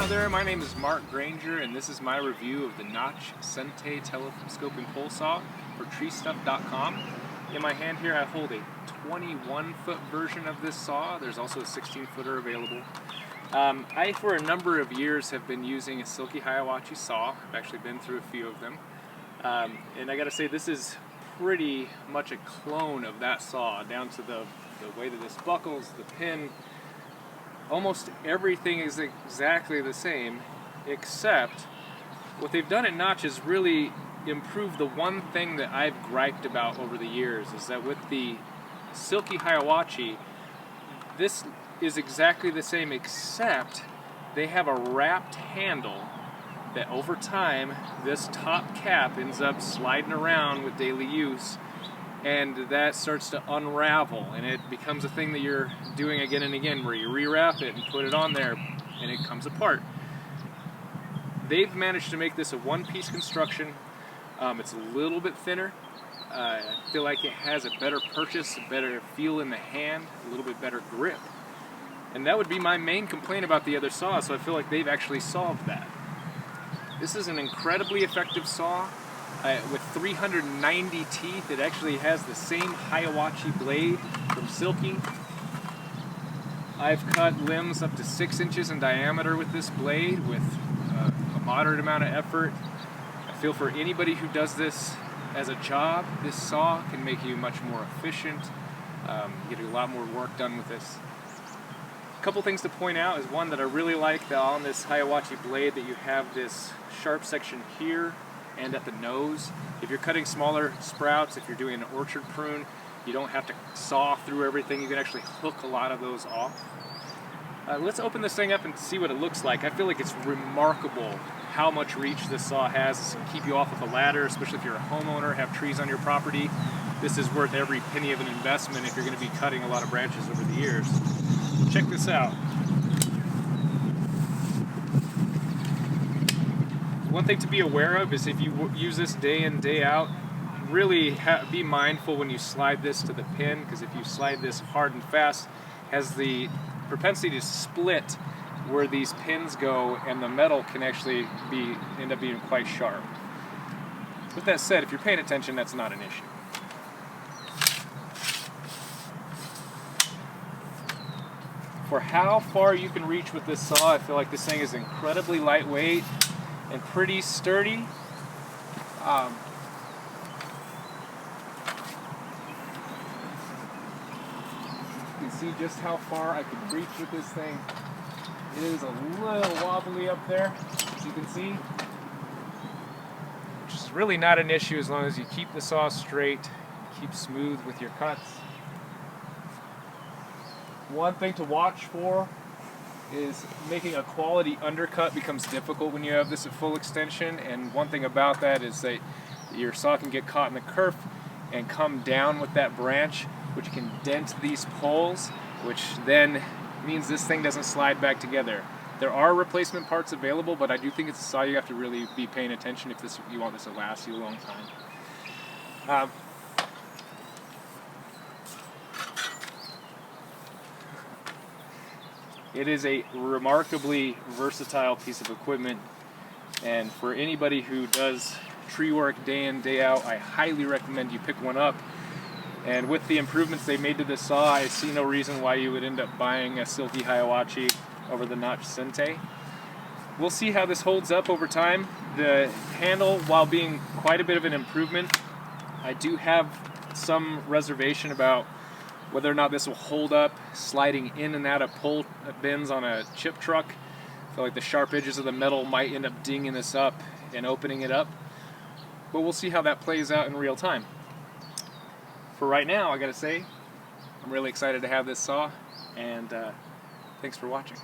Hi there, my name is Mark Granger, and this is my review of the Notch Sentei telescoping pole saw for TreeStuff.com. In my hand here I hold a 21-foot version of this saw. There's also a 16-footer available. I, for a number of years, have been using a Silky Hiawachi saw. I've actually been through a few of them. And I gotta say, this is pretty much a clone of that saw, down to the way that this buckles, the pin. Almost everything is exactly the same, except what they've done at Notch is really improve the one thing that I've griped about over the years, is that with the Silky Hiawachi, this is exactly the same, except they have a wrapped handle that over time this top cap ends up sliding around with daily use, and that starts to unravel, and it becomes a thing that you're doing again and again, where you rewrap it and put it on there and it comes apart. They've managed to make this a one-piece construction. It's a little bit thinner. I feel like it has a better purchase, a better feel in the hand, a little bit better grip. And that would be my main complaint about the other saw, so I feel like they've actually solved that. This is an incredibly effective saw. With 390 teeth, it actually has the same Hiawachi blade from Silky. I've cut limbs up to 6 inches in diameter with this blade with a moderate amount of effort. I feel for anybody who does this as a job, this saw can make you much more efficient. You get a lot more work done with this. A couple things to point out is, one, that I really like that on this Hiawachi blade that you have this sharp section here and at the nose. If you're cutting smaller sprouts, if you're doing an orchard prune, you don't have to saw through everything. You can actually hook a lot of those off. Let's open this thing up and see what it looks like. I feel like it's remarkable how much reach this saw has. It can keep you off of a ladder, especially if you're a homeowner, have trees on your property. This is worth every penny of an investment if you're going to be cutting a lot of branches over the years. Check this out. One thing to be aware of is, if you use this day in, day out, really be mindful when you slide this to the pin, because if you slide this hard and fast, it has the propensity to split where these pins go, and the metal can actually end up being quite sharp. With that said, if you're paying attention, that's not an issue. For how far you can reach with this saw, I feel like this thing is incredibly lightweight and pretty sturdy. You can see just how far I can reach with this thing. It is a little wobbly up there, as you can see, which is really not an issue as long as you keep the saw straight, keep smooth with your cuts. One thing to watch for is making a quality undercut becomes difficult when you have this at full extension, and one thing about that is that your saw can get caught in the kerf and come down with that branch, which can dent these poles, which then means this thing doesn't slide back together. There are replacement parts available, but I do think it's a saw you have to really be paying attention if you want this to last you a long time. It is a remarkably versatile piece of equipment, and for anybody who does tree work day in, day out, I highly recommend you pick one up. And with the improvements they made to this saw, I see no reason why you would end up buying a Silky Hiawachi over the Notch Sentei. We'll see how this holds up over time. The handle, while being quite a bit of an improvement, I do have some reservation about whether or not this will hold up sliding in and out of pull bins on a chip truck. I feel like the sharp edges of the metal might end up dinging this up and opening it up. But we'll see how that plays out in real time. For right now, I gotta say, I'm really excited to have this saw, and thanks for watching.